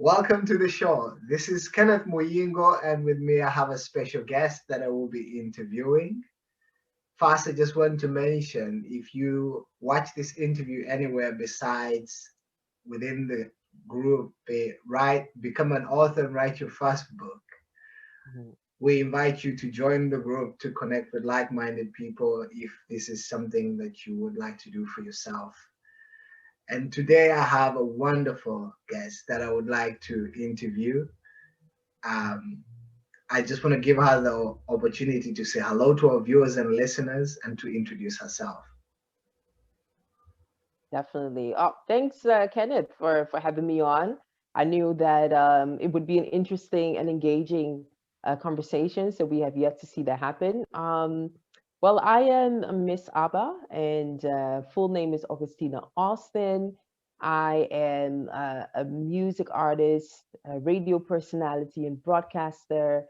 Welcome to the show. This is Kenneth Muyingo, and with me I have a special guest that I will be interviewing. First, I just want to mention if you watch this interview anywhere besides within the group, become an author and write your first book. Mhm. We invite you to join the group to connect with like minded people if this is something that you would like to do for yourself. And today I have a wonderful guest that I would like to interview. Um, I just want to give her the opportunity to say hello to our viewers and listeners and to introduce herself. Definitely. Oh, thanks, Kenneth, for having me on. I knew that it would be an interesting and engaging conversation, so we have yet to see that happen. Well, I am Miss ABBA, and full name is Augustina Austin. I am a music artist, a radio personality, and broadcaster,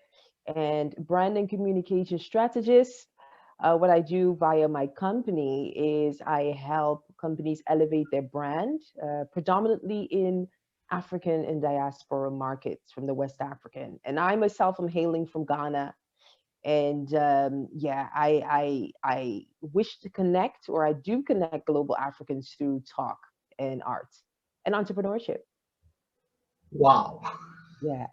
and brand and communication strategist. What I do via my company is I help companies elevate their brand, predominantly in African and diaspora markets from the West African. And I myself am hailing from Ghana. And yeah, I wish to connect, or I do connect global Africans through talk and art and entrepreneurship. Wow. Yeah.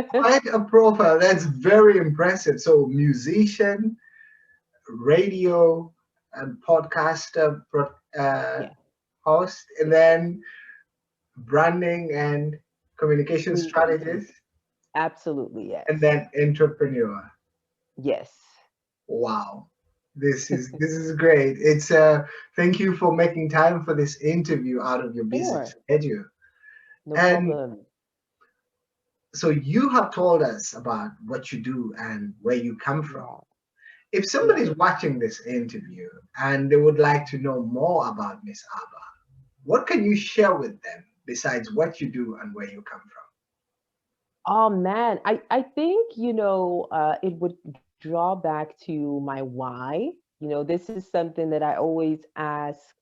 Quite a profile. That's very impressive. So, musician, radio, and podcaster, uh, Yeah. host, and then branding and communication Communication. strategist, Absolutely. and Yes. then entrepreneur. Yes. Wow. This is great. It's thank you for making time for this interview out of your busy Sure. schedule. No And problem. so you have told us about what you do and where you come from. Yeah. If Yeah. somebody's watching this interview and they would like to know more about Miss Abba, what can you share with them besides what you do and where you come from? Oh man, I think, it would draw back to my why. This is something that I always ask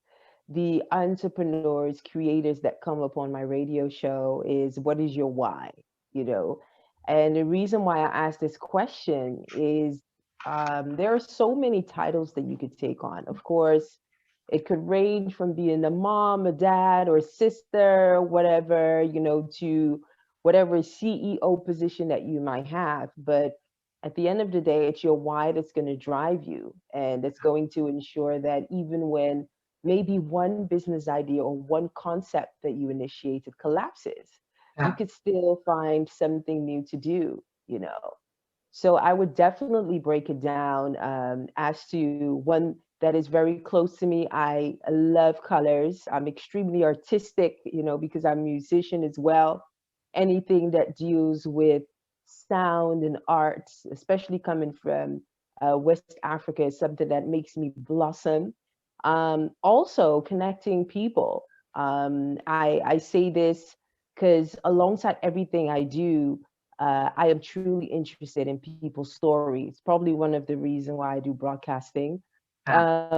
the entrepreneurs, creators that come up on my radio show is what is your why? You know, and the reason why I ask this question is there are so many titles that you could take on. Of course, it could range from being a mom, a dad, or a sister, whatever, to whatever CEO position that you might have. But at the end of the day, it's your why that's going to drive you. And it's going to ensure that even when maybe one business idea or one concept that you initiated collapses, you Yeah. could still find something new to do. So I would definitely break it down as to one that is very close to me. I love colors. I'm extremely artistic, because I'm a musician as well. Anything that deals with sound and arts, especially coming from West Africa, is something that makes me blossom. Also, connecting people. I say this because alongside everything I do, I am truly interested in people's stories. Probably one of the reasons why I do broadcasting. Yeah.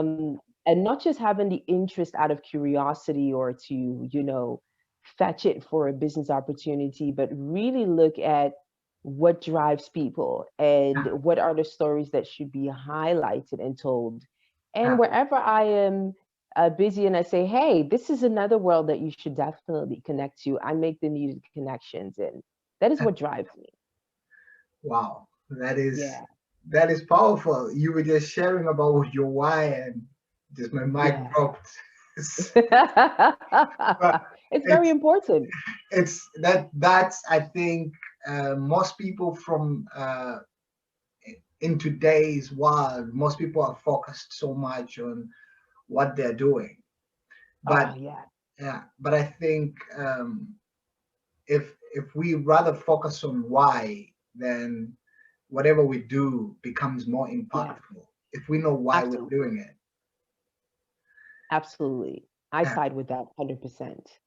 And not just having the interest out of curiosity or to, fetch it for a business opportunity, but really look at what drives people and Yeah. what are the stories that should be highlighted and told. And Yeah. wherever I am busy and I say, hey, this is another world that you should definitely connect to, I make the needed connections. And that is what drives me. Wow. That is Yeah. that is powerful. You were just sharing about your why and just my mic Yeah. dropped. But It's very it's important. that's I think most people from in today's world, most people are focused so much on what they're doing. Oh, But yeah. yeah, but I think if we rather focus on why, then whatever we do becomes more Yeah. impactful if we know why we're Absolutely. doing it. Absolutely. I Yeah. side with that 100%.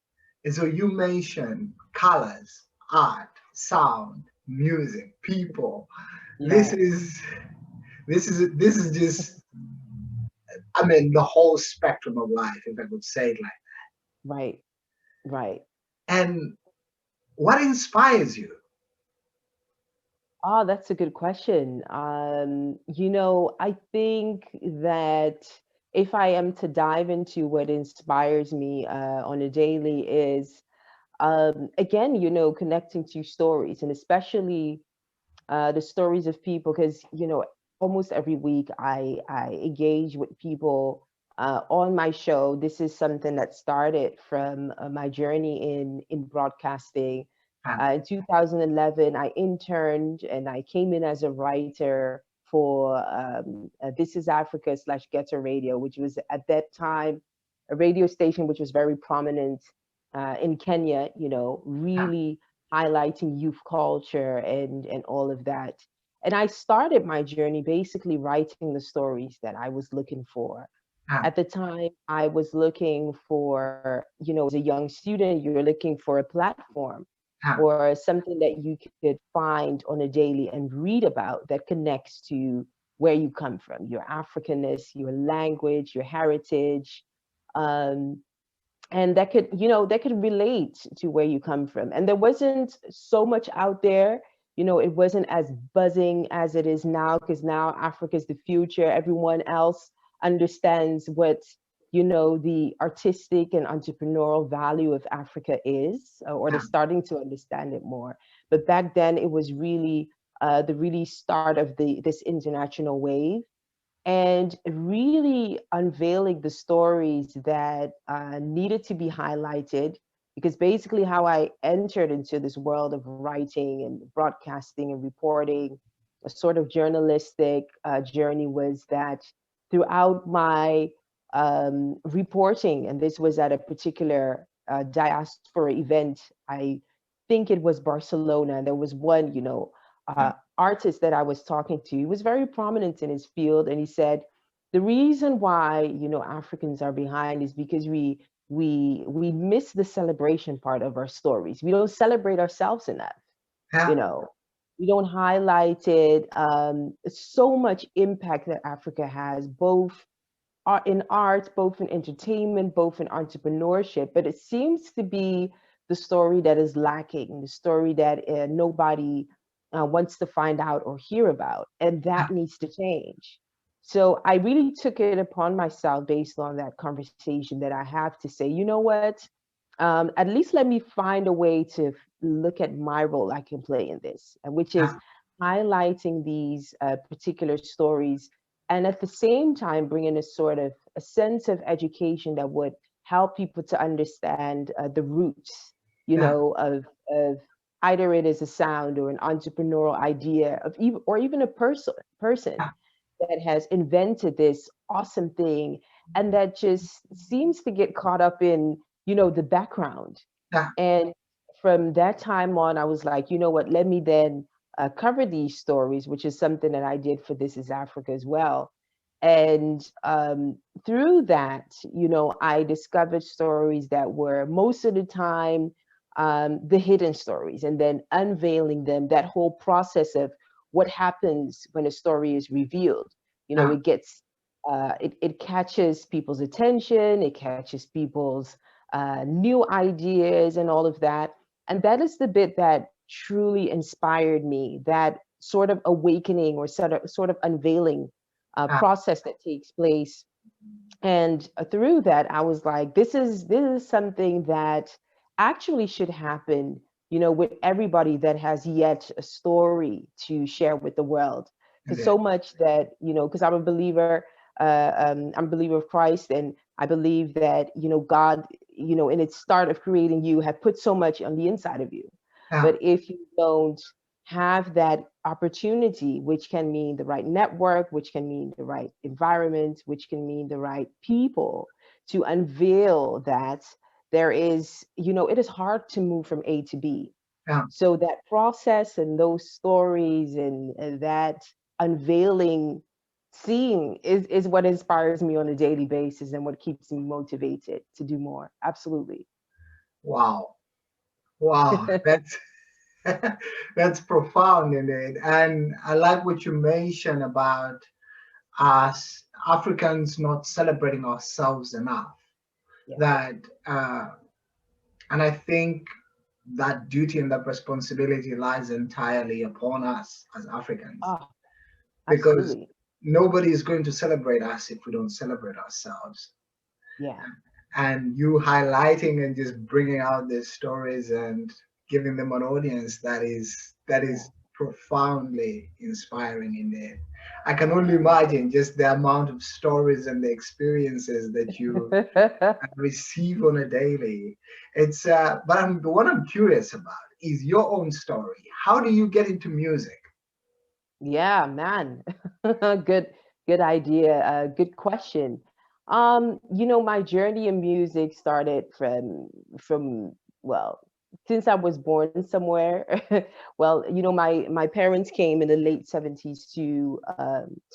And so you mentioned colors, art, sound, music, people. This Yeah. is this is just, I mean, the whole spectrum of life, if I could say it like Right. Right. that. And What inspires you? Oh, that's a good question. I think that if I am to dive into what inspires me on a daily is, again, connecting to stories, and especially the stories of people, because almost every week I engage with people on my show. This is something that started from my journey in broadcasting. Ah, In 2011, I interned and I came in as a writer for This is Africa slash Ghetto Radio, which was at that time a radio station which was very prominent in Kenya. ah, Really highlighting youth culture and all of that. And I started my journey basically writing the stories that I was looking for. ah, At the time, I was looking for, as a young student, you're looking for a platform ah, or something that you could find on a daily and read about that connects to where you come from, your Africanness, your language, your heritage. Um, and that could relate to where you come from, and there wasn't so much out there. It wasn't as buzzing as it is now, because now Africa's the future. Everyone else understands what the artistic and entrepreneurial value of Africa is, or they're ah, starting to understand it more. But back then it was really the really start of this international wave, and really unveiling the stories that needed to be highlighted. Because basically, how I entered into this world of writing and broadcasting and reporting, a sort of journalistic journey, was that throughout my reporting, and this was at a particular diaspora event, I think it was Barcelona, and there was one, ah, artist that I was talking to. He was very prominent in his field, and he said the reason why Africans are behind is because we miss the celebration part of our stories. We don't celebrate ourselves enough. You ah, know, we don't highlight it. So much impact that Africa has, both in art, both in entertainment, both in entrepreneurship, but it seems to be the story that is lacking, the story that nobody wants to find out or hear about, and ah, that needs to change. So I really took it upon myself, based on that conversation that I have, to say, you know what? At least let me find a way to look at my role I can play in this, which is ah, highlighting these particular stories, and at the same time bringing a sense of education that would help people to understand the roots, ah, of either it is a sound or an entrepreneurial idea of even, or even a person ah, that has invented this awesome thing, and that just seems to get caught up in the background. ah, And from that time on, I was like, you know what, let me then cover these stories, which is something that I did for This is Africa as well. And through that, I discovered stories that were most of the time the hidden stories, and then unveiling them, that whole process of what happens when a story is revealed. ah, It gets, it catches people's attention, it catches people's new ideas and all of that. And that is the bit that truly inspired me, that sort of awakening or sort of unveiling ah, process that takes place. And through that, I was like, this is something that actually should happen, with everybody that has yet a story to share with the world. Because indeed. so much that, because I'm a believer of Christ, and I believe that, God, in its start of creating you, had put so much on the inside of you. Ah, But if you don't have that opportunity, which can mean the right network, which can mean the right environment, which can mean the right people, to unveil that, there is, it is hard to move from A to B. ah, So that process and those stories and that unveiling seeing is what inspires me on a daily basis and what keeps me motivated to do more. Absolutely. wow, wow, that's that's profound indeed. And I like what you mentioned about us Africans not celebrating ourselves enough. Yeah. That, and I think that duty and that responsibility lies entirely upon us as Africans, Oh, because absolutely. nobody is going to celebrate us if we don't celebrate ourselves. Yeah. And you highlighting and just bringing out these stories and giving them an audience that is profoundly inspiring indeed. I can only imagine just the amount of stories and the experiences that you Yeah. receive on a daily. It's but the one I'm curious about is your own story. How do you get into music? Yeah, man. Good, good idea. Good question. My journey in music started from well, since I was born somewhere. Well, my parents came in the late 70s to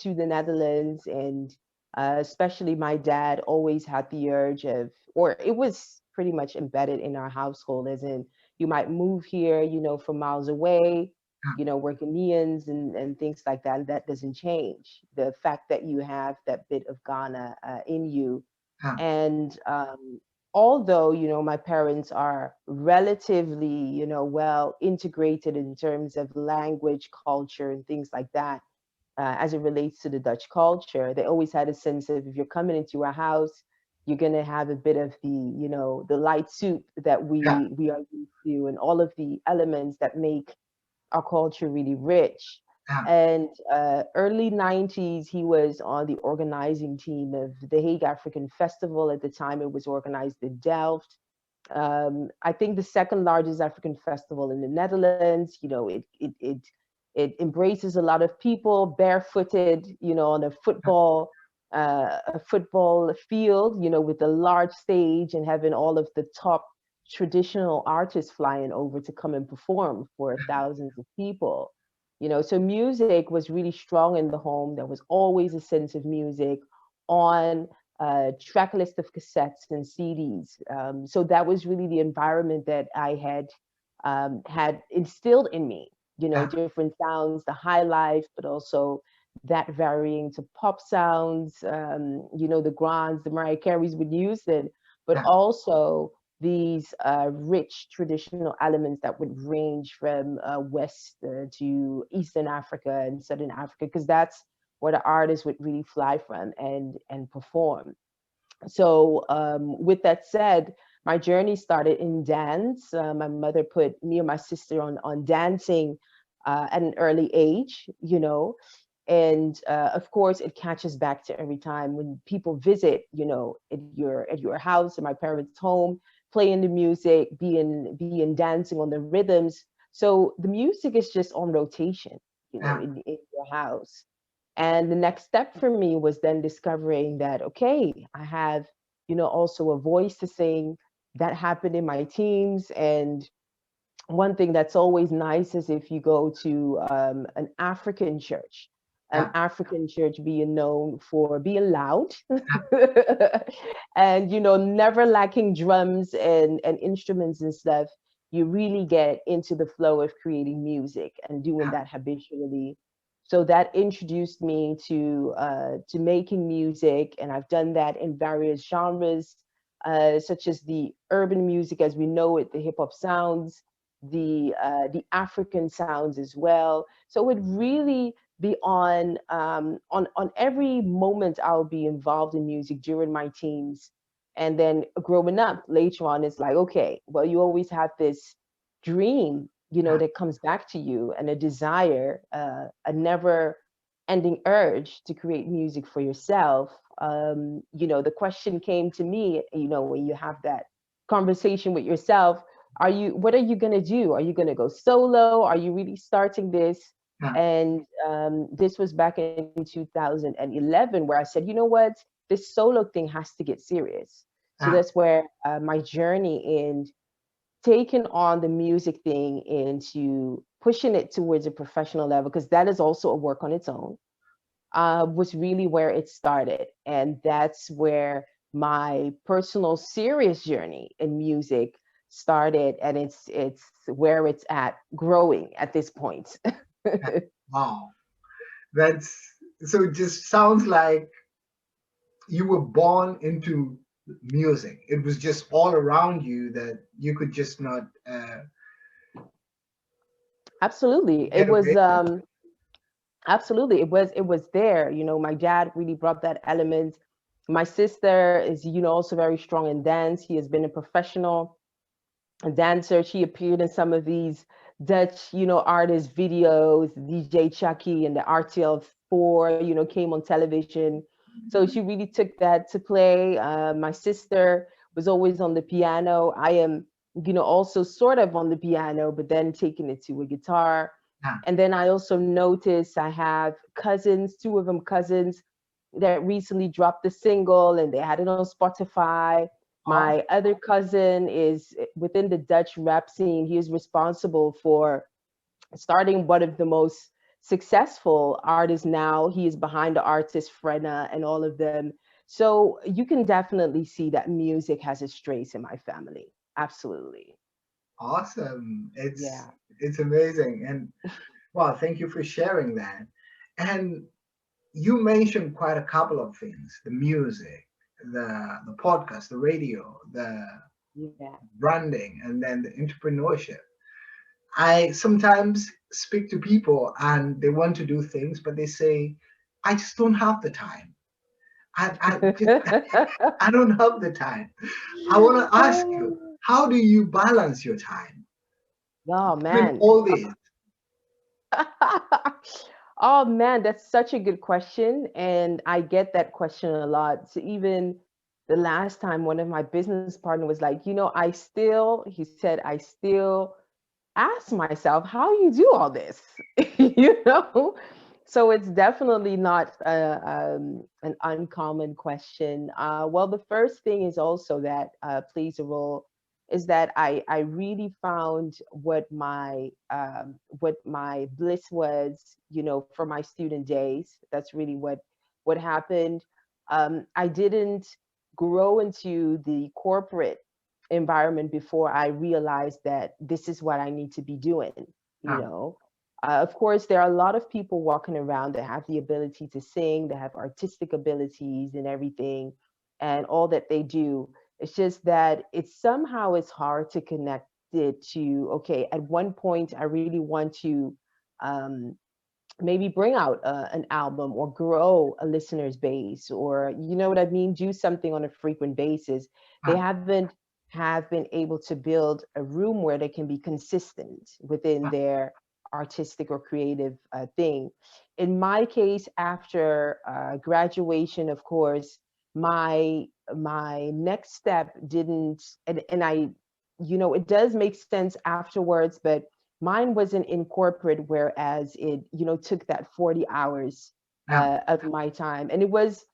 the Netherlands, and especially my dad always had the urge of, or it was pretty much embedded in our household, as in you might move here, from miles away, we're Ghanaians and things like that. That doesn't change. The fact that you have that bit of Ghana in you. Huh, And although, my parents are relatively, well integrated in terms of language, culture, and things like that, as it relates to the Dutch culture, they always had a sense of if you're coming into our house, you're gonna have a bit of the, the light soup that yeah, we are used to, and all of the elements that make our culture really rich. yeah, And early 90s, he was on the organizing team of the Hague African Festival. At the time, it was organized in Delft. I think the second largest African festival in the Netherlands. It embraces a lot of people barefooted, on a football field, with a large stage and having all of the top traditional artists flying over to come and perform for thousands of people. So music was really strong in the home. There was always a sense of music on track list of cassettes and CDs. So that was really the environment that I had instilled in me. yeah, Different sounds, the high life, but also that varying to pop sounds. The Grands, the Mariah Careys would use it, but yeah, also these rich traditional elements that would range from West to Eastern Africa and Southern Africa, because that's where the artists would really fly from and perform. So with that said, my journey started in dance. My mother put me and my sister on dancing at an early age, and of course it catches back to every time when people visit, at your house, in my parents' home, playing the music, being dancing on the rhythms. So the music is just on rotation, yeah, in your house. And the next step for me was then discovering that, okay, I have, also a voice to sing. That happened in my teens. And one thing that's always nice is if you go to an yeah, African church being known for being loud and, never lacking drums and instruments and stuff. You really get into the flow of creating music and doing yeah, that habitually. So that introduced me to making music, and I've done that in various genres, such as the urban music as we know it, the hip hop sounds, the African sounds as well. So it would really be on every moment I'll be involved in music during my teens. And then growing up later on, it's like, okay, well, you always have this dream, yeah, that comes back to you, and a desire, a never ending urge to create music for yourself. The question came to me, when you have that conversation with yourself, what are you going to do? Are you going to go solo? Are you really starting this? yeah, And this was back in 2011, where I said, you know what, this solo thing has to get serious. So yeah, that's where my journey in taking on the music thing into pushing it towards a professional level, because that is also a work on its own, was really where it started. And that's where my personal serious journey in music started. And it's where it's at, growing at this point. yeah. Wow. That's so it just sounds like you were born into music. It was just all around you that you could just not Absolutely. Get It was away from absolutely it was there. My dad really brought that element. My sister is, also very strong in dance. He has been a professional dancer. She appeared in some of these Dutch, artist videos, DJ Chucky and the RTL 4, came on television. So she really took that to play. My sister was always on the piano. I am, also sort of on the piano, but then taking it to a guitar. that. And then I also noticed I have cousins, two of them cousins, that recently dropped the single and they had it on Spotify. Oh, My other cousin is within the Dutch rap scene. He is responsible for starting one of the most successful artists now. He is behind the artist Frenna and all of them. So you can definitely see that music has its trace in my family. Absolutely. awesome. Yeah. It's amazing. And well, thank you for sharing that. And you mentioned quite a couple of things: the music, the podcast, the radio, the Yeah. branding, and then the entrepreneurship. I sometimes speak to people and they want to do things, but they say, I just don't have the time. I just I don't have the time. I want to ask you, how do you balance your time Oh between man. all this? Oh man, that's such a good question. And I get that question a lot. So even the last time one of my business partner was like, he said, I still ask myself how you do all this, you know? So it's definitely not an uncommon question. Well, the first thing is also that plays a role is that I really found what my bliss was, for my student days. That's really what happened. I didn't grow into the corporate environment before I realized that this is what I need to be doing, you Ah, know. Of course, there are a lot of people walking around that have the ability to sing, that have artistic abilities and everything, and all that they do. It's just that it's somehow it's hard to connect it to, okay, at one point, I really want to um, maybe bring out an album or grow a listener's base, or you know what I mean, do something on a frequent basis. They ah, haven't have been able to build a room where they can be consistent within ah, their artistic or creative thing. In my case, after graduation, of course, my next step didn't, and I, it does make sense afterwards, but mine wasn't in corporate, whereas it, took that 40 hours ah, of my time. And it was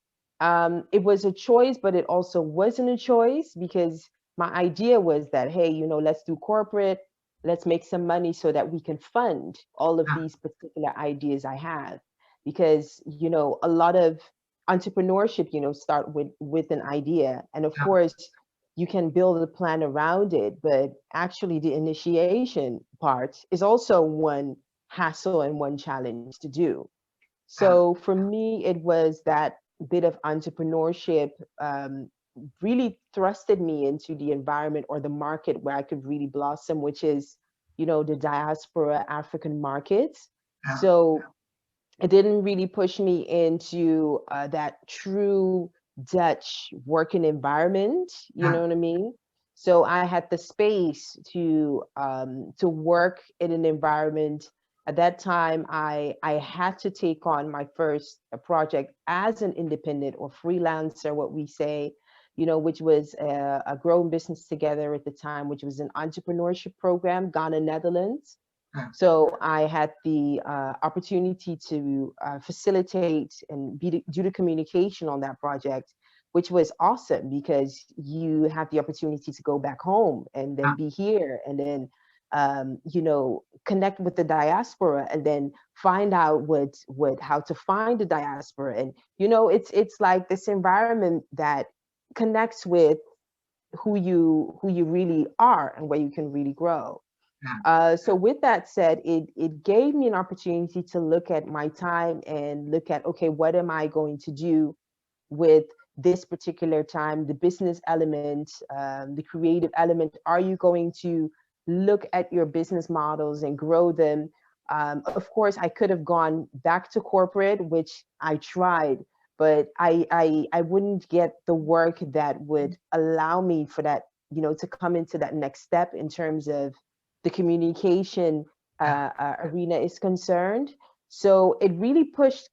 a choice, but it also wasn't a choice, because my idea was that, hey, let's do corporate, let's make some money so that we can fund all of ah, these particular ideas I have. Because, a lot of entrepreneurship, start with an idea. And of ah, course, you can build a plan around it, but actually the initiation part is also one hassle and one challenge to do. ah, So for me, it was that bit of entrepreneurship really thrusted me into the environment or the market where I could really blossom, which is, the diaspora African markets. ah, So it didn't really push me into that true Dutch working environment. You know ah, what I mean? So I had the space to work in an environment. At that time, I had to take on my first project as an independent or freelancer, what we say, which was a growing business together at the time, which was an entrepreneurship program, Ghana, Netherlands. ah, So I had the opportunity to facilitate and do the communication on that project, which was awesome because you have the opportunity to go back home and then ah, be here and then connect with the diaspora and then find out what how to find the diaspora. And it's like this environment that connects with who you really are and where you can really grow. ah, So with that said, it gave me an opportunity to look at my time and look at, okay, what am I going to do with this particular time, the business element, the creative element? Are you going to look at your business models and grow them? Of course, I could have gone back to corporate, which I tried, but I wouldn't get the work that would allow me for that, to come into that next step in terms of the communication Yeah. arena is concerned. So it really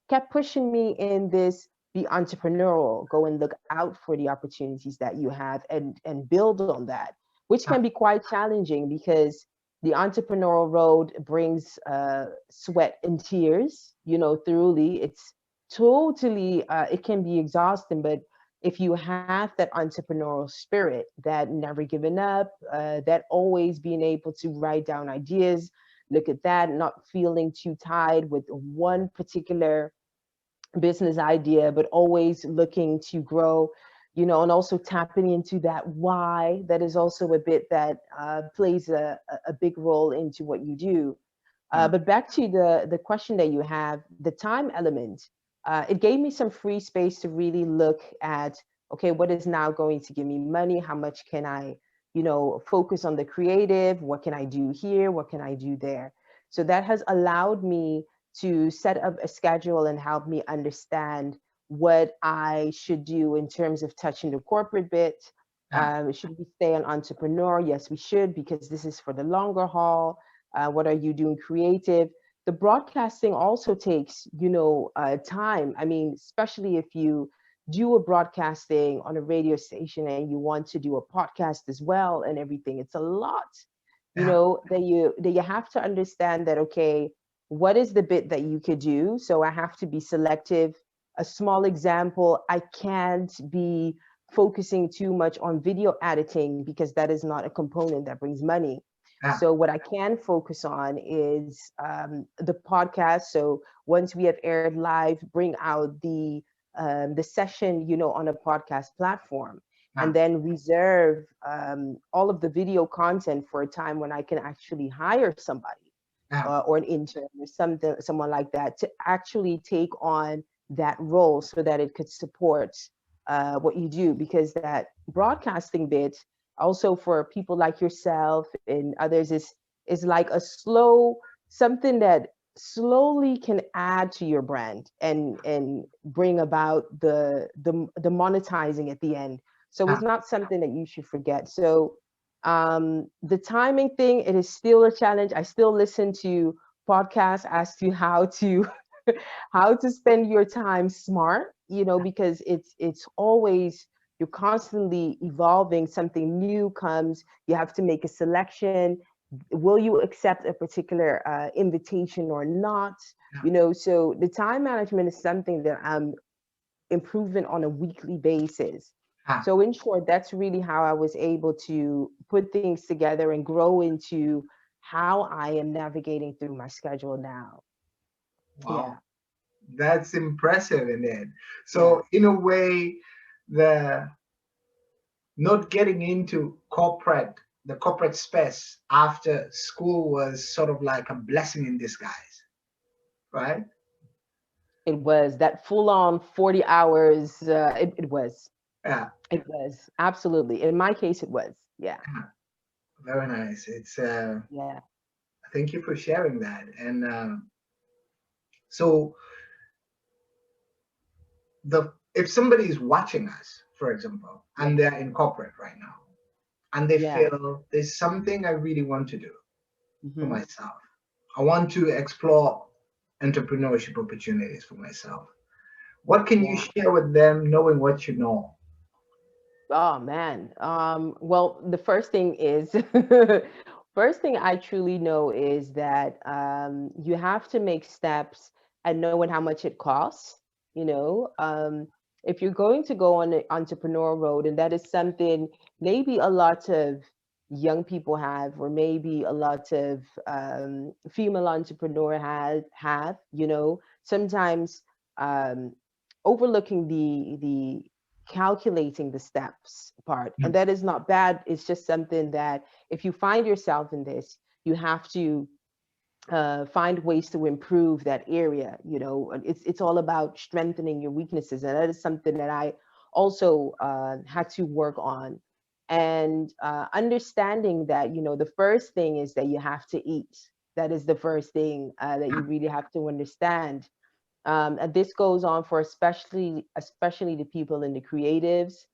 kept pushing me in this: be entrepreneurial, go and look out for the opportunities that you have, and build on that, which can Yeah. be quite challenging because the entrepreneurial road brings sweat and tears, thoroughly. It's totally, it can be exhausting, but if you have that entrepreneurial spirit, that never giving up, that always being able to write down ideas, look at that, not feeling too tied with one particular business idea, but always looking to grow, and also tapping into that why. That is also a bit that plays a big role into what you do. Yeah. But back to the question that you have, the time element, it gave me some free space to really look at, okay, what is now going to give me money? How much can I, focus on the creative? What can I do here? What can I do there? So that has allowed me to set up a schedule and help me understand what I should do in terms of touching the corporate bit. Yeah. Should we stay an entrepreneur? Yes, we should, because this is for the longer haul. What are you doing creative? The broadcasting also takes, time. I mean, especially if you do a broadcasting on a radio station and you want to do a podcast as well and everything, it's a lot, Yeah. that you have to understand that, okay, what is the bit that you could do? So I have to be selective. A small example, I can't be focusing too much on video editing because that is not a component that brings money. Yeah. So what I can focus on is the podcast. So once we have aired live, bring out the session, on a podcast platform, Yeah. and then reserve all of the video content for a time when I can actually hire somebody Yeah. or an intern or someone like that to actually take on that role so that it could support what you do, because that broadcasting bit also for people like yourself and others is like a slow something that slowly can add to your brand and bring about the monetizing at the end. So it's Yeah. not something that you should forget. So the timing thing, it is still a challenge. I still listen to podcasts as to how to how to spend your time smart, because it's always, you're constantly evolving, something new comes, you have to make a selection. Will you accept a particular invitation or not? Yeah. So the time management is something that I'm improving on a weekly basis. Yeah. So in short, that's really how I was able to put things together and grow into how I am navigating through my schedule now. Wow. Yeah, That's impressive in it. yeah, So in a way, the not getting into the corporate space after school was sort of like a blessing in disguise, right? it was that full on 40 hours. It was. Yeah. It was. Absolutely. In my case, it was. Yeah. Yeah. Very nice. It's Yeah. thank you for sharing that. And so the if somebody is watching us, for example, Yeah. and they're in corporate right now, and they Yeah. feel there's something I really want to do for Hmm. myself. I want to explore entrepreneurship opportunities for myself. What can you Yeah. share with them knowing what you know? Oh man. Well, the first thing is first thing I truly know is that you have to make steps and knowing how much it costs. You know, if you're going to go on an entrepreneur road, and that is something maybe a lot of young people have, or maybe a lot of female entrepreneur have, sometimes um, overlooking the calculating the steps part. And Mm. that is not bad. It's just something that if you find yourself in this, you have to find ways to improve that area. It's all about strengthening your weaknesses, and that is something that I also had to work on. And understanding that the first thing is that you have to eat. That is the first thing that you really have to understand. And this goes on for especially the people in the creatives.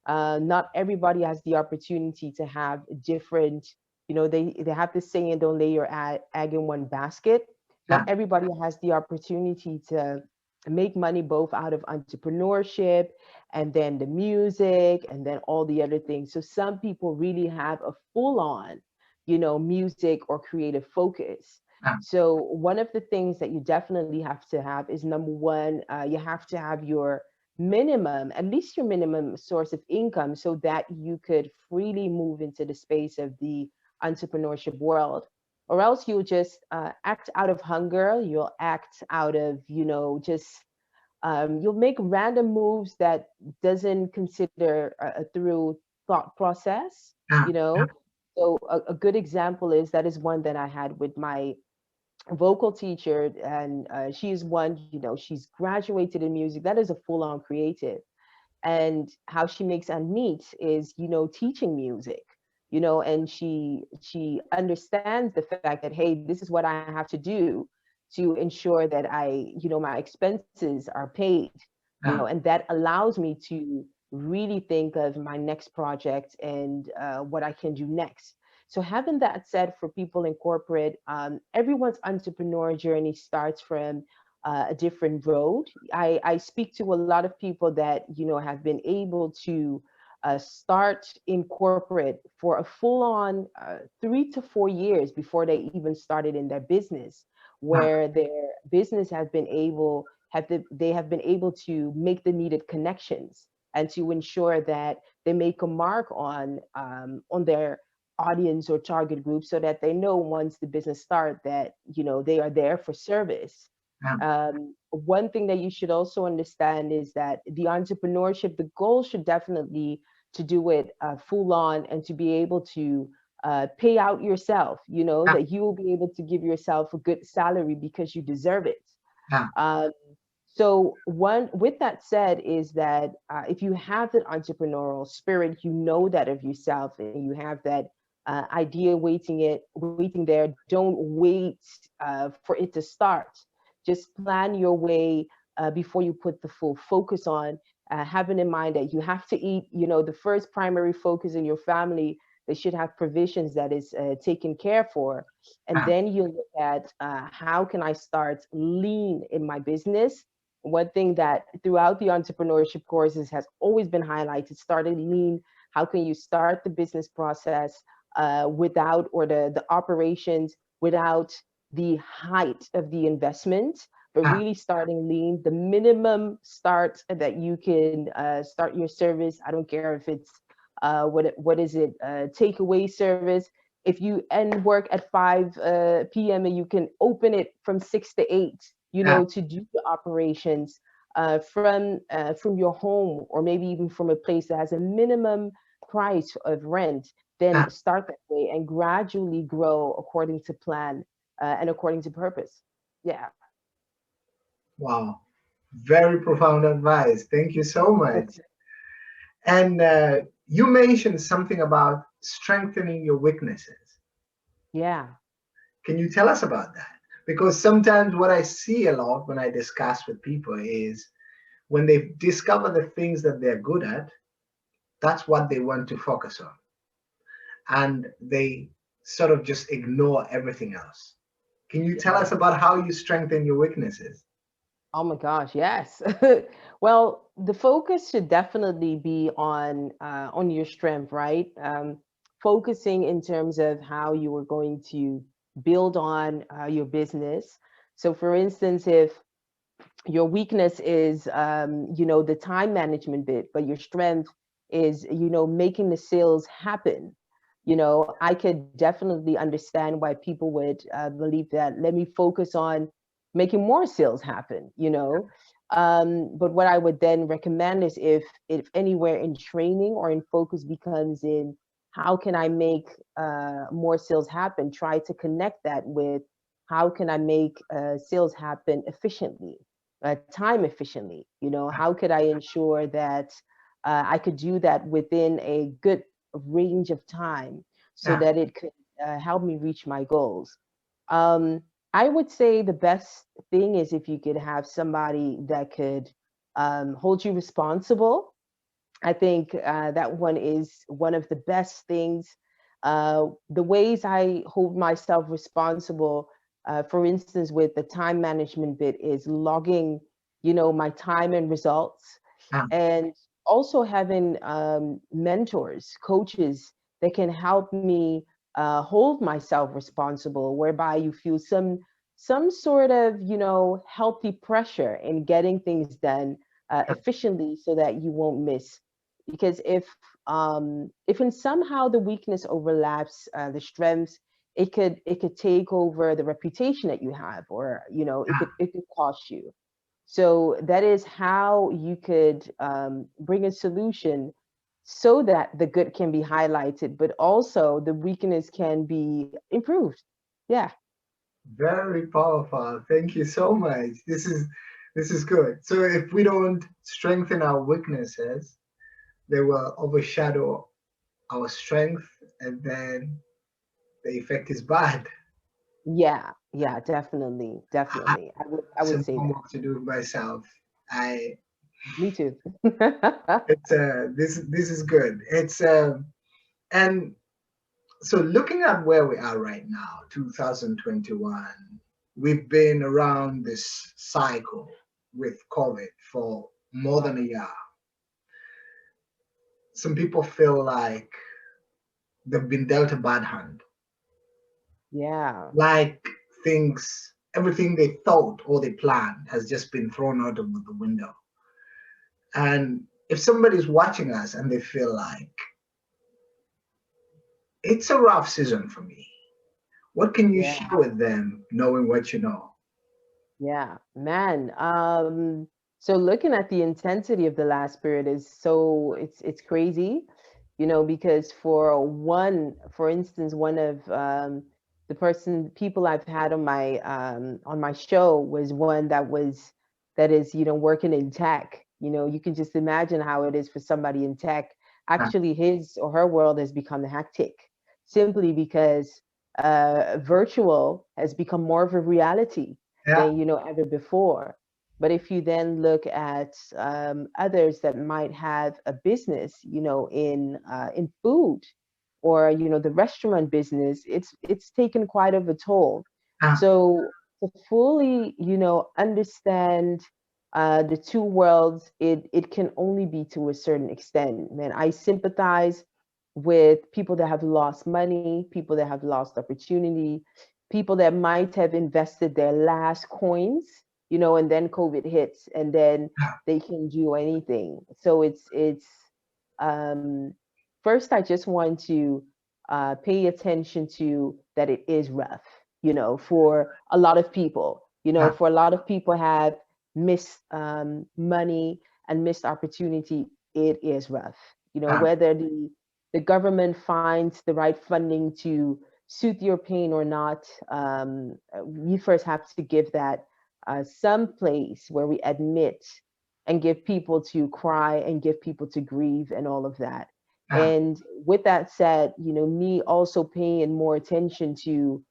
Not everybody has the opportunity to have different, they have this saying, don't lay your egg in one basket. Not yeah, everybody has the opportunity to make money both out of entrepreneurship and then the music and then all the other things. So some people really have a full on, music or creative focus. yeah, So one of the things that you definitely have to have is, number one, you have to have your minimum, at least your minimum source of income, so that you could freely move into the space of the entrepreneurship world. Or else you'll just act out of hunger. You'll act out of, just you'll make random moves that doesn't consider a through thought process. yeah, You yeah, know, so a good example is that is one that I had with my vocal teacher, and she's one, she's graduated in music. That is a full-on creative, and how she makes ends meet is, teaching music, and she understands the fact that, hey, this is what I have to do to ensure that my expenses are paid, yeah, and that allows me to really think of my next project and what I can do next. So having that said, for people in corporate, everyone's entrepreneur journey starts from a different road. I speak to a lot of people that have been able to start in corporate for a full-on 3 to 4 years before they even started in their business, yeah, where their business has been able they have been able to make the needed connections and to ensure that they make a mark on their audience or target group, so that they know once the business start that they are there for service. yeah, One thing that you should also understand is that the entrepreneurship, the goal should definitely to do it full on, and to be able to pay out yourself, yeah, that you will be able to give yourself a good salary because you deserve it. yeah, um, so one with that said is that if you have that entrepreneurial spirit, you know that of yourself, and you have that idea waiting there. Don't wait for it to start. Just plan your way before you put the full focus on. Having in mind that you have to eat. The first primary focus in your family, they should have provisions that is taken care for, and yeah, then you look at how can I start lean in my business. One thing that throughout the entrepreneurship courses has always been highlighted: starting lean. How can you start the business process without, or the operations without the height of the investment, but yeah, really starting lean, the minimum start that you can start your service. I don't care if it's what is it, takeaway service. If you end work at 5 p.m. and you can open it from 6 to 8, yeah, to do the operations from your home, or maybe even from a place that has a minimum price of rent, yeah. then start that way and gradually grow according to plan and according to purpose. Yeah. Wow. Very profound advice. Thank you so much. And you mentioned something about strengthening your weaknesses. Yeah. Can you tell us about that? Because sometimes what I see a lot when I discuss with people is when they discover the things that they're good at, that's what they want to focus on. And they sort of just ignore everything else. Can you tell us Yeah. about how you strengthen your weaknesses? Oh my gosh, yes. Well, the focus should definitely be on your strength, right? Focusing in terms of how you are going to build on your business. So, for instance, if your weakness is the time management bit, but your strength is making the sales happen. I could definitely understand why people would believe that, let me focus on making more sales happen. But what I would then recommend is, if anywhere in training or in focus becomes in how can I make more sales happen, try to connect that with how can I make sales happen efficiently, time efficiently. How could I ensure that I could do that within a good range of time, so Yeah, that it could help me reach my goals. Um, I would say the best thing is if you could have somebody that could hold you responsible. I think that one is one of the best things. The ways I hold myself responsible, for instance, with the time management bit, is logging, my time and results, Ah, and also having mentors, coaches that can help me hold myself responsible, whereby you feel some sort of healthy pressure in getting things done ah, efficiently so that you won't miss. Because if in somehow the weakness overlaps the strengths, it could take over the reputation that you have, or it ah. could cost you. So that is how you could bring a solution so that the good can be highlighted, but also the weakness can be improved. Yeah. Very powerful. Thank you so much. This is good. So if we don't strengthen our weaknesses, they will overshadow our strength, and then the effect is bad. Yeah. Yeah. Definitely. I Definitely. I would some say that. homework to do myself. I Me too. it's this is good. It's and so looking at where we are right now, 2021, we've been around this cycle with COVID for more than a year. Some people feel like they've been dealt a bad hand, Yeah. like everything they thought or they planned has just been thrown out of the window. And if somebody's watching us and they feel like it's a rough season for me, what can you Yeah. share with them knowing what you know? Yeah, man. So looking at the intensity of the last period is so it's crazy, because for instance, one of the people I've had on my show was one that is, working in tech. You can just imagine how it is for somebody in tech. Ah, Actually, his or her world has become hectic simply because virtual has become more of a reality yeah, than ever before. But if you then look at others that might have a business, in food, or the restaurant business, it's taken quite of a toll. ah, So to fully understand the two worlds, it can only be to a certain extent. Man, I sympathize with people that have lost money, people that have lost opportunity, people that might have invested their last coins, and then COVID hits, and then ah, they can do anything. So it's um, first, I just want to pay attention to that it is rough, for a lot of people. ah, For a lot of people have missed money and missed opportunity. It is rough. ah, Whether the government finds the right funding to soothe your pain or not, we first have to give that some place where we admit and give people to cry and give people to grieve and all of that. ah, And with that said, me also paying more attention to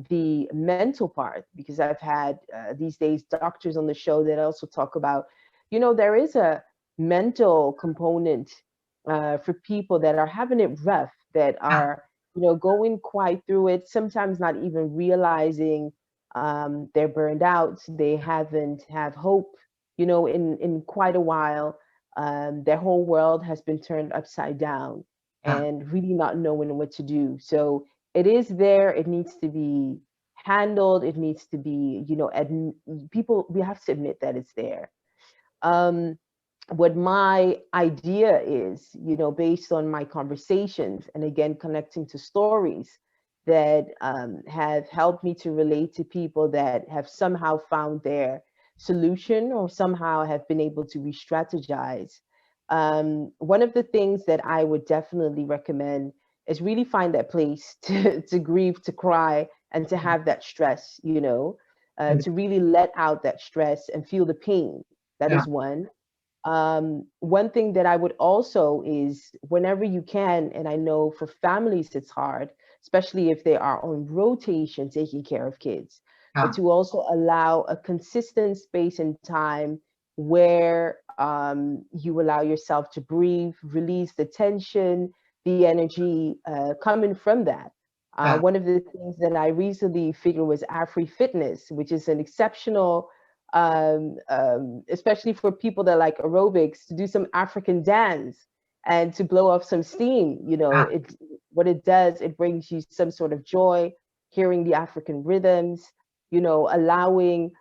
the mental part, because I've had these days doctors on the show that also talk about, there is a mental component for people that are having it rough, that ah, are going quite through it, sometimes not even realizing they're burned out, they haven't have hope, in quite a while. Their whole world has been turned upside down, ah, and really not knowing what to do. So it is there. It needs to be handled. It needs to be, people, we have to admit that it's there. Um, what my idea is, based on my conversations, and again, connecting to stories that have helped me to relate to people that have somehow found their solution, or somehow have been able to re strategize. One of the things that I would definitely recommend is really find that place to grieve, to cry, and to have that stress, mm, to really let out that stress and feel the pain. That yeah, is one. One thing that I would also is, whenever you can, and I know for families it's hard, especially if they are on rotation taking care of kids, but Yeah. to also allow a consistent space and time where you allow yourself to breathe, release the tension, the energy coming from that. Yeah. One of the things that I recently figured was Afri Fitness, which is an exceptional, especially for people that like aerobics, to do some African dance and to blow off some steam. You know, Yeah. it what it does, it brings you some sort of joy, hearing the African rhythms, you know, allowing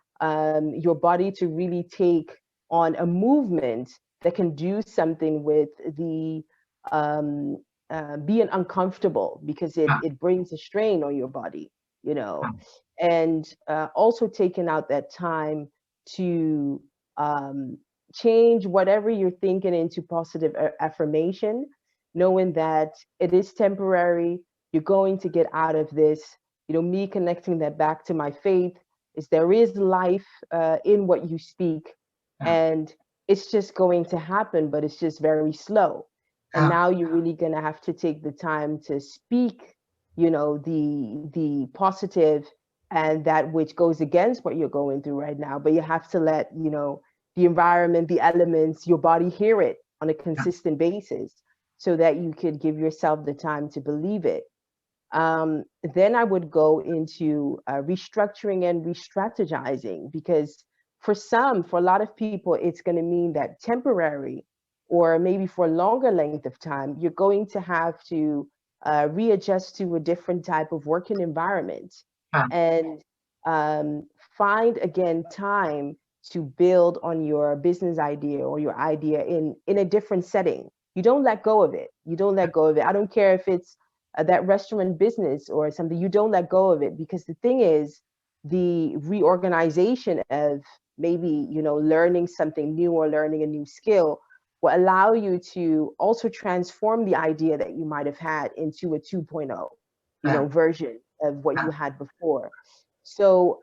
your body to really take on a movement that can do something with the um, being uncomfortable, because Yeah. it brings a strain on your body, you know, Yeah. and also taking out that time to um, change whatever you're thinking into positive affirmation, knowing that it is temporary. You're going to get out of this. You know, me connecting that back to my faith is there is life in what you speak, Yeah. and it's just going to happen, but it's just very slow. And Yeah. now you're really going to have to take the time to speak, you know, the positive and that which goes against what you're going through right now. But you have to let, you know, the environment, the elements, your body hear it on a Yeah. consistent basis so that you could give yourself the time to believe it. Then I would go into restructuring and re-strategizing, because for a lot of people, it's going to mean that temporary, or maybe for a longer length of time, you're going to have to readjust to a different type of working environment, Yeah. and um, find again time to build on your business idea or your idea in a different setting. You don't let go of it. You don't let go of it. I don't care if it's that restaurant business or something. You don't let go of it, because the thing is, the reorganization of maybe, you know, learning something new or learning a new skill will allow you to also transform the idea that you might have had into a 2.0, you Yeah. know, version of what Yeah. you had before. So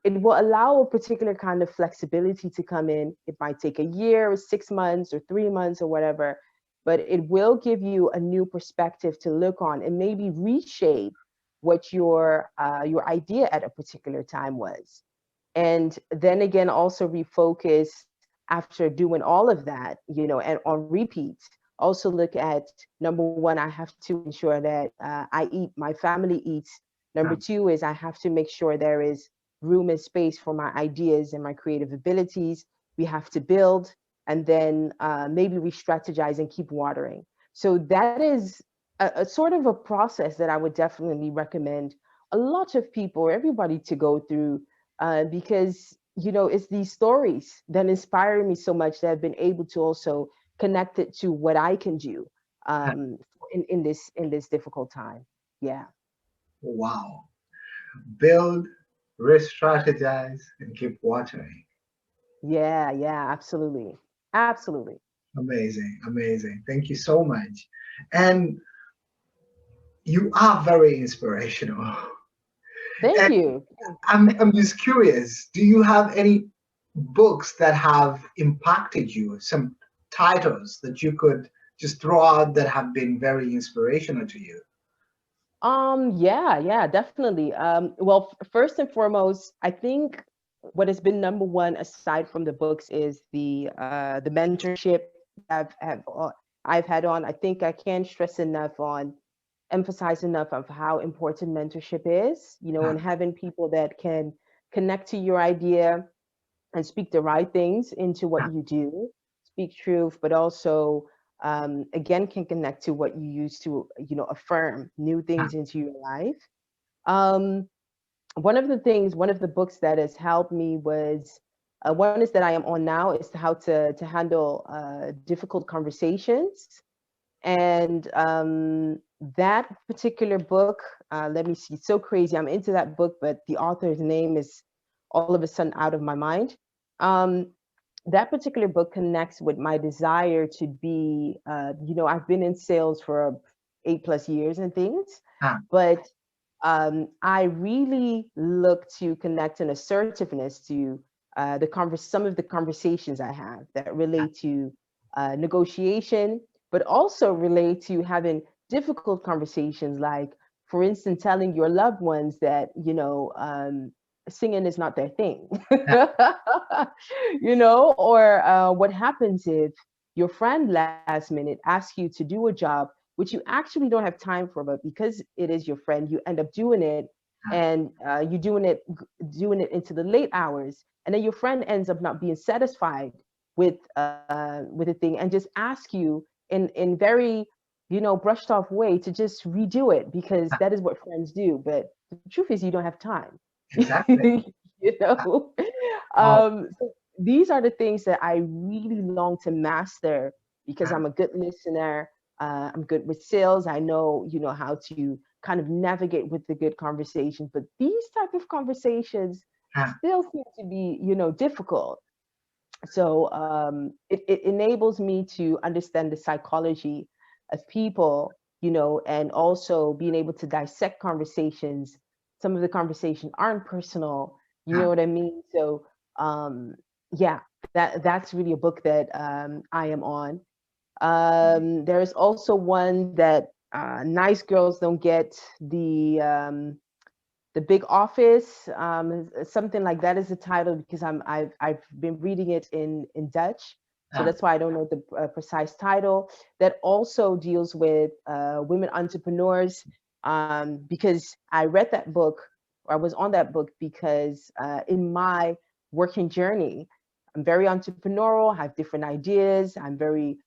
it will allow a particular kind of flexibility to come in. It might take a year or 6 months or 3 months or whatever, but it will give you a new perspective to look on and maybe reshape what your idea at a particular time was. And then again, also refocus after doing all of that, you know, and on repeat. Also look at, number one, I have to ensure that I eat, my family eats. Number Yeah. two is I have to make sure there is room and space for my ideas and my creative abilities. We have to build, and then maybe re-strategize and keep watering. So that is a sort of a process that I would definitely recommend a lot of people, everybody, to go through, because, you know, it's these stories that inspire me so much that I've been able to also connect it to what I can do Yeah. in this difficult time. Yeah. Wow. Build, re-strategize, and keep watering. Yeah, yeah, absolutely. Absolutely. Amazing. Amazing. Thank you so much. And you are very inspirational. Thank And you. I'm just curious, do you have any books that have impacted you? Some titles that you could just throw out that have been very inspirational to you? Yeah, yeah, definitely. Well, first and foremost, I think what has been number one aside from the books is the mentorship that I've had on. I think I can't stress enough on emphasize enough of how important mentorship is, you know, Yeah. and having people that can connect to your idea and speak the right things into what Yeah. you do, speak truth, but also again can connect to what you use to, you know, affirm new Yeah. things into your life. Um, one of the books that has helped me was one is that I am on now is how to handle difficult conversations, and that particular book, let me see, it's so crazy. I'm into that book, but the author's name is all of a sudden out of my mind. Um, that particular book connects with my desire to be, you know, I've been in sales for 8+ years and things, Yeah. but I really look to connect an assertiveness to some of the conversations I have that relate to negotiation, but also relate to having difficult conversations like for instance, telling your loved ones that, singing is not their thing, or what happens if your friend last minute asks you to do a job which you actually don't have time for, but because it is your friend, you end up doing it, and you're doing it into the late hours, and then your friend ends up not being satisfied with the thing and just ask you in very brushed off way to just redo it because that is what friends do. But the truth is you don't have time. Exactly. you know Oh, so these are the things that I really long to master because uh, I'm a good listener. I'm good with sales. I know how to kind of navigate with the good conversations, but these type of conversations uh, still seem to be difficult. So it enables me to understand the psychology of people, and also being able to dissect conversations. Some of the conversations aren't personal, you uh, know what I mean? So um, yeah, that's really a book that I am on. There's also one that Nice Girls Don't Get, the Big Office, something like that is the title because I've been reading it in Dutch, so uh, that's why I don't know the precise title. That also deals with women entrepreneurs, because I read that book, or I was on that book because in my working journey, I'm very entrepreneurial, have different ideas, I'm very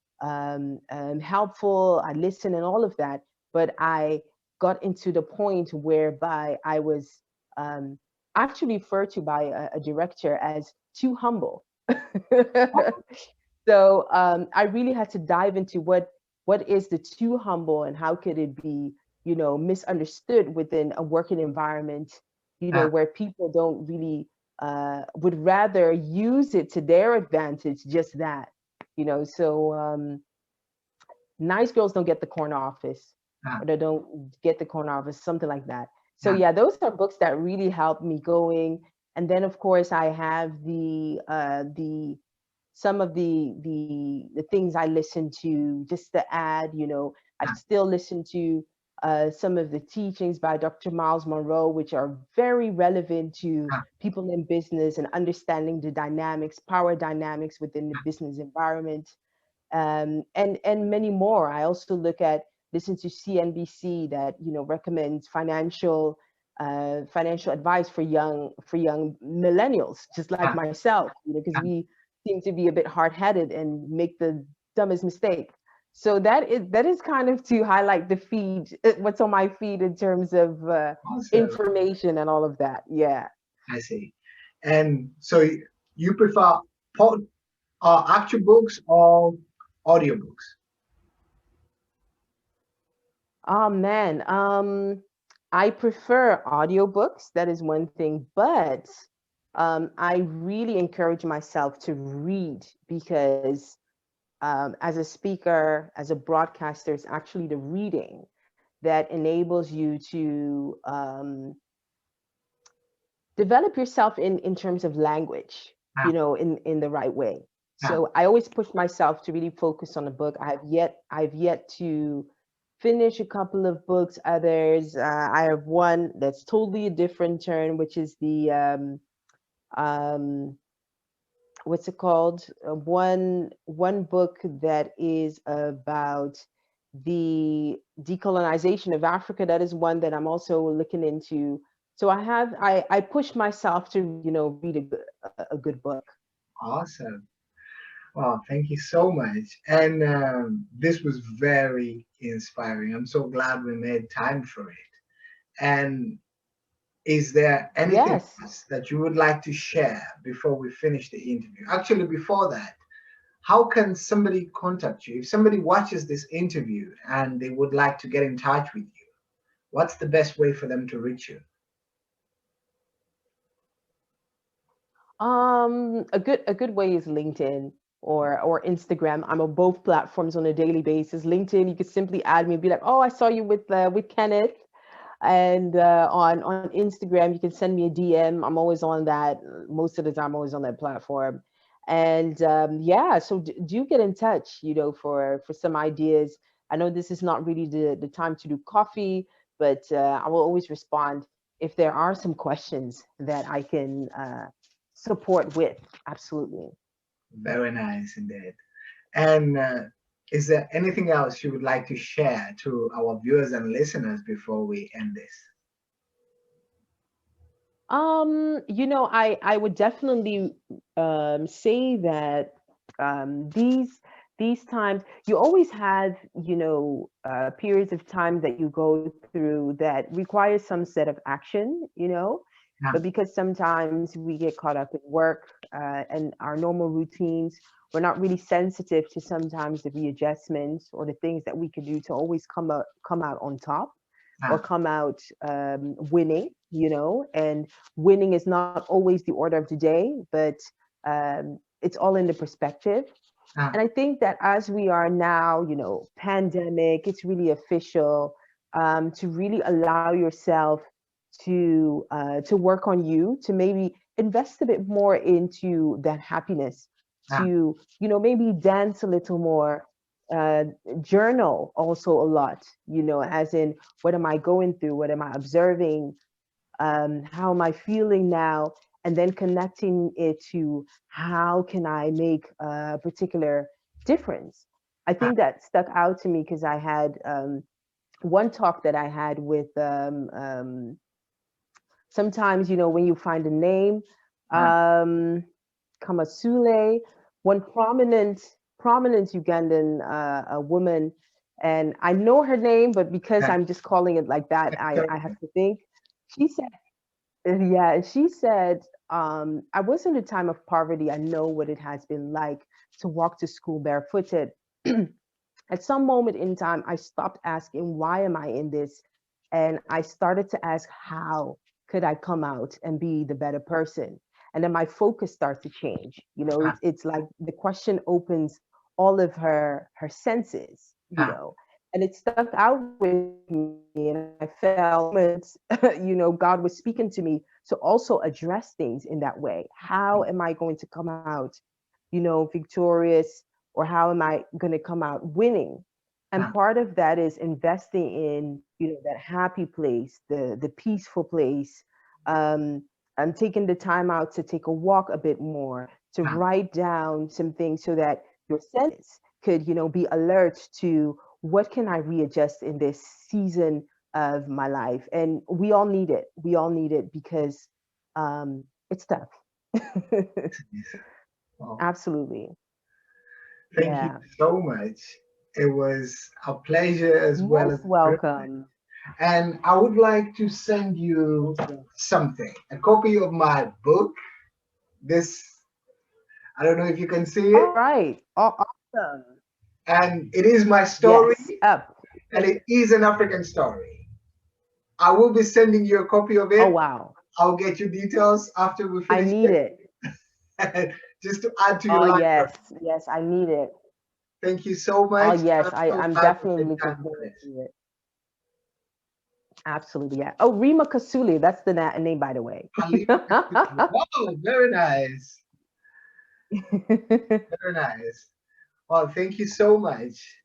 helpful, I listen and all of that, but I got into the point whereby I was um, actually referred to by a director as too humble. So I really had to dive into what is the too humble and how could it be, misunderstood within a working environment, uh, where people don't really would rather use it to their advantage, just that, So nice girls don't get the corner office, uh, or they don't get the corner office, something like that. So uh, yeah, those are books that really helped me going. And then of course I have the some of the things I listen to just to add, I still listen to some of the teachings by Dr. Miles Monroe, which are very relevant to uh, people in business and understanding the dynamics, power dynamics within the business environment, and many more. I also listen to CNBC that recommends financial advice for young millennials, just like uh, myself, because uh, we seem to be a bit hard headed and make the dumbest mistake. So that is kind of to highlight the feed, what's on my feed in terms of awesome. information and all of that. Yeah. I see. And so you prefer pod, actual books or audiobooks? Oh man, I prefer audiobooks. That is one thing, but I really encourage myself to read because as a speaker, as a broadcaster, it's actually the reading that enables you to develop yourself in terms of language, Ah, in the right way. ah, So I always push myself to really focus on a book. I've yet to finish a couple of books. Others, I have one that's totally a different turn, which is the um what's it called? One book that is about the decolonization of Africa. That is one that I'm also looking into. So I push myself to read a good book. awesome. Well, thank you so much. And this was very inspiring. I'm so glad we made time for it. And is there anything Yes. else that you would like to share before we finish the interview? Actually, before that, how can somebody contact you? If somebody watches this interview and they would like to get in touch with you, what's the best way for them to reach you? A good way is LinkedIn or Instagram. I'm on both platforms on a daily basis. LinkedIn, you could simply add me and be like, "Oh, I saw you with Kenneth." And on Instagram, you can send me a DM. I'm always on that. Most of the time, I'm always on that platform. And yeah, so do get in touch, for some ideas. I know this is not really the time to do coffee, but I will always respond if there are some questions that I can support with. Absolutely. Very nice indeed. And is there anything else you would like to share to our viewers and listeners before we end this? I would definitely say that these times you always have, periods of time that you go through that require some set of action, Yeah, but because sometimes we get caught up in work and our normal routines, we're not really sensitive to sometimes the readjustments or the things that we can do to always come out on top or yeah, come out winning, and winning is not always the order of the day, but it's all in the perspective. yeah, And I think that as we are now, pandemic, it's really official, to really allow yourself to work on you, to maybe invest a bit more into that happiness, yeah, to maybe dance a little more, uh, journal also a lot, as in what am I going through, what am I observing, how am I feeling now, and then connecting it to how can I make a particular difference. I yeah, think that stuck out to me because I had one talk that I had with sometimes, when you find a name, yeah, um, Kamasule, one prominent Ugandan a woman, and I know her name, but because yeah. I'm just calling it like that, I have Sorry. to think. She said, yeah, and she said, I was in a time of poverty. I know what it has been like to walk to school barefooted. At some moment in time, I stopped asking, why am I in this? And I started to ask, how could I come out and be the better person? And then my focus starts to change. Yeah, It's like the question opens all of her senses, yeah, and it stuck out with me. And I felt God was speaking to me to also address things in that way. How am I going to come out, victorious, or how am I going to come out winning? And yeah, part of that is investing in, that happy place, the peaceful place. Um, I'm taking the time out to take a walk a bit more, to yeah, write down some things so that your senses could, be alert to what can I readjust in this season of my life. And we all need it. We all need it because it's tough. yes. Well, Absolutely. thank you Yeah. so much. It was a pleasure as well as Most a privilege. welcome. And I would like to send you Yeah. something, a copy of my book. This, I don't know if you can see it. All right. Awesome. And it is my story, Yes. Up. and it is an African story. I will be sending you a copy of Oh, it. wow. I'll get you details after we I finish need this, it. just to add to your Oh, library. yes. Yes, I need it. Thank you so Oh, much. yes. I'm so I'm glad we definitely made looking time for forward this. to it. Absolutely. Yeah. Oh, Rima Kasuli. That's the name, by the way. Halima Kasumi. Wow, very nice. Very nice. Well, thank you so much.